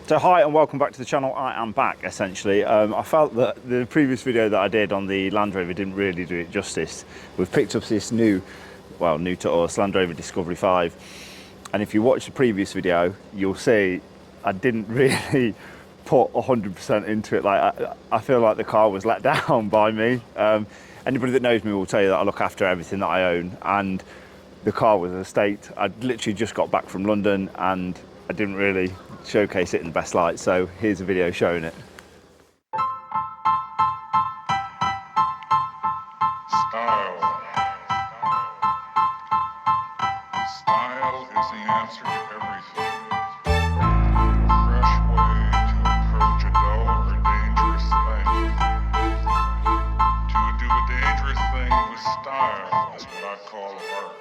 So hi and welcome back to the channel. I am back essentially. I felt that the previous video that I did on the Land Rover didn't really do it justice. We've picked up this new to us, Land Rover Discovery 5. And if you watch the previous video, you'll see I didn't really put 100% into it. Like I feel like the car was let down by me. Anybody that knows me will tell you that I look after everything that I own, and the car was a state. I'd literally just got back from London and I didn't really showcase it in the best light, so here's a video showing it. Style. Style is the answer to everything. A fresh way to approach a dull or dangerous thing. To do a dangerous thing with style is what I call art.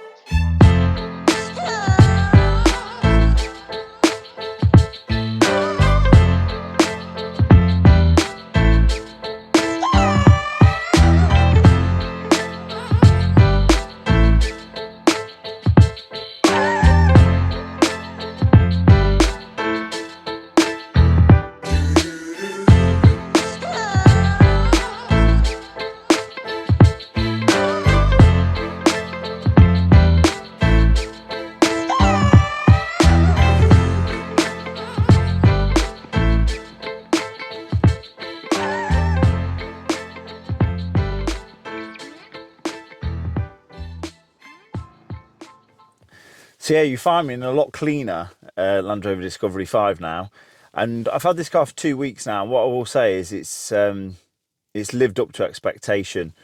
So yeah, you find me in a lot cleaner Land Rover Discovery 5 now, and I've had this car for 2 weeks now. What I will say is it's lived up to expectation.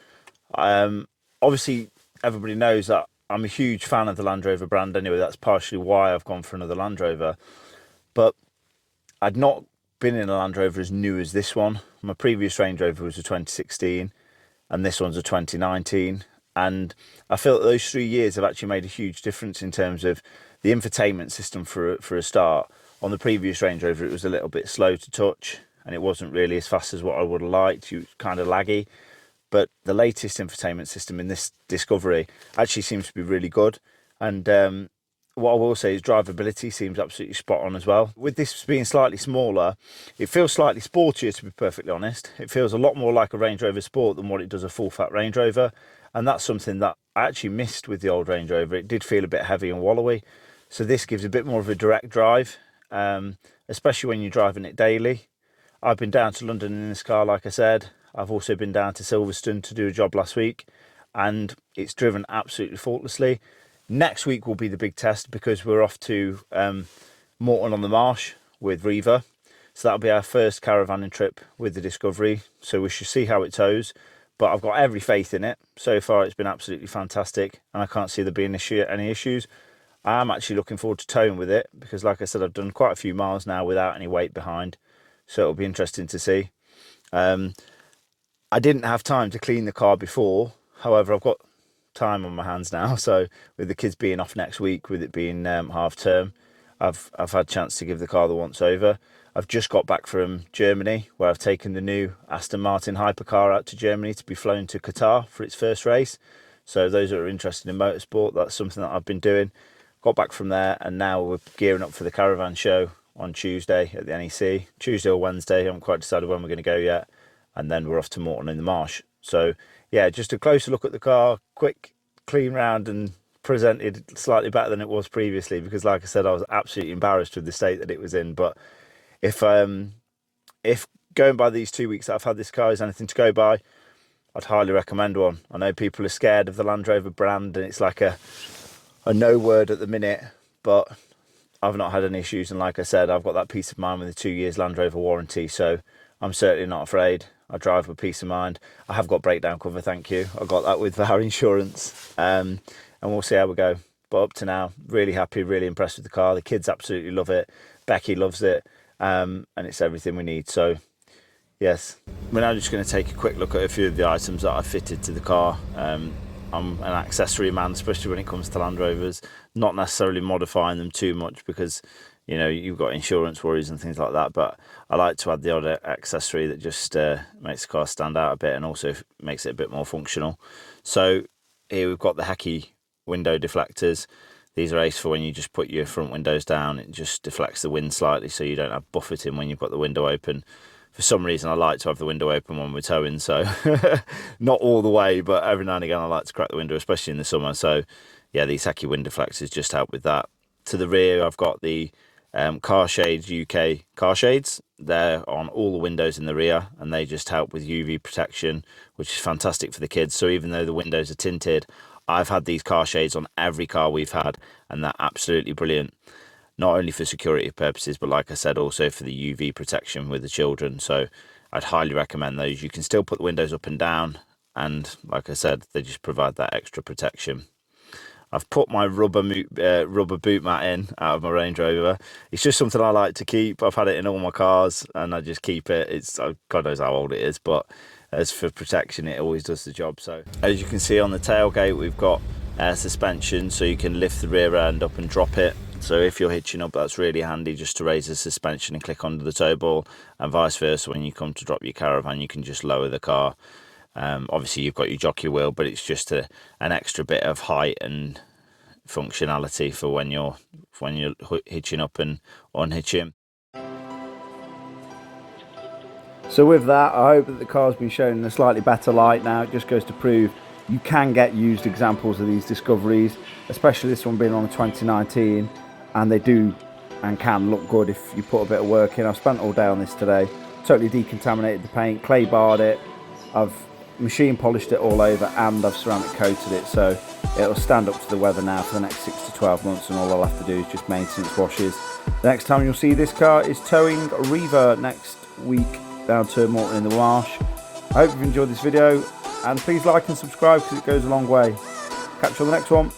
Obviously, everybody knows that I'm a huge fan of the Land Rover brand anyway. That's partially why I've gone for another Land Rover. But I'd not been in a Land Rover as new as this one. My previous Range Rover was a 2016 and this one's a 2019. And I feel that those 3 years have actually made a huge difference in terms of the infotainment system for a start. On the previous Range Rover, it was a little bit slow to touch and it wasn't really as fast as what I would have liked. It was kind of laggy. But the latest infotainment system in this Discovery actually seems to be really good. And what I will say is drivability seems absolutely spot on as well. With this being slightly smaller, it feels slightly sportier, to be perfectly honest. It feels a lot more like a Range Rover Sport than what it does a full fat Range Rover. And that's something that I actually missed with the old Range Rover. It did feel a bit heavy and wallowy. So this gives a bit more of a direct drive, especially when you're driving it daily. I've been down to London in this car, like I said. I've also been down to Silverstone to do a job last week, and it's driven absolutely faultlessly. Next week will be the big test because we're off to Morton on the Marsh with Riva. So that'll be our first caravanning trip with the Discovery. So we should see how it tows. But I've got every faith in it. So far, it's been absolutely fantastic, and I can't see there being any issues. I am actually looking forward to towing with it because, like I said, I've done quite a few miles now without any weight behind. So it'll be interesting to see. I didn't have time to clean the car before. However, I've got time on my hands now. So with the kids being off next week, with it being half term, I've had a chance to give the car the once over. I've just got back from Germany, where I've taken the new Aston Martin hypercar out to Germany to be flown to Qatar for its first race. So those that are interested in motorsport, that's something that I've been doing. Got back from there, and now we're gearing up for the caravan show on Tuesday at the NEC. Tuesday or Wednesday, I haven't quite decided when we're going to go yet. And then we're off to Morton in the Marsh. So yeah, just a closer look at the car, quick clean round, and presented slightly better than it was previously, because like I said, I was absolutely embarrassed with the state that it was in. But if going by these 2 weeks that I've had this car is anything to go by, I'd highly recommend one. I know people are scared of the Land Rover brand and it's like a no word at the minute, but I've not had any issues, and like I said, I've got that peace of mind with the 2 years Land Rover warranty, so I'm certainly not afraid. I drive with peace of mind. I have got breakdown cover, thank you. I got that with our insurance, and we'll see how we go. But up to now, really happy, really impressed with the car. The kids absolutely love it. Becky loves it, and it's everything we need. So yes, we're now just going to take a quick look at a few of the items that I've fitted to the car. I'm an accessory man, especially when it comes to Land Rovers, not necessarily modifying them too much because, you know, you've got insurance worries and things like that, but I like to add the odd accessory that just makes the car stand out a bit and also makes it a bit more functional. So here we've got the Hacky window deflectors. These are ace for when you just put your front windows down. It just deflects the wind slightly so you don't have buffeting when you've got the window open. For some reason, I like to have the window open when we're towing, so not all the way, but every now and again I like to crack the window, especially in the summer. So yeah, these Heki wind deflectors just help with that. To the rear, I've got the Car Shades UK car shades. They're on all the windows in the rear, and they just help with UV protection, which is fantastic for the kids. So even though the windows are tinted, I've had these car shades on every car we've had, and they're absolutely brilliant. Not only for security purposes, but like I said, also for the UV protection with the children. So I'd highly recommend those. You can still put the windows up and down, and like I said, they just provide that extra protection. I've put my rubber boot mat in out of my Range Rover. It's just something I like to keep. I've had it in all my cars, and I just keep it. It's God knows how old it is, but as for protection, it always does the job. So as you can see on the tailgate, we've got air suspension, so you can lift the rear end up and drop it. So if you're hitching up, that's really handy, just to raise the suspension and click onto the tow ball, and vice versa. When you come to drop your caravan, you can just lower the car. Obviously you've got your jockey wheel, but it's just an extra bit of height and functionality for when you're hitching up and unhitching. So with that, I hope that the car's been shown in a slightly better light now. It just goes to prove you can get used examples of these Discoveries, especially this one being on a 2019, and they do and can look good if you put a bit of work in. I've spent all day on this today, totally decontaminated the paint, clay barred it, I've machine polished it all over, and I've ceramic coated it, so it'll stand up to the weather now for the next 6 to 12 months, and all I'll have to do is just maintenance washes. The next time you'll see this car is towing Riva next week down to Morton in the Marsh. I hope you've enjoyed this video, and please like and subscribe because it goes a long way. Catch you on the next one.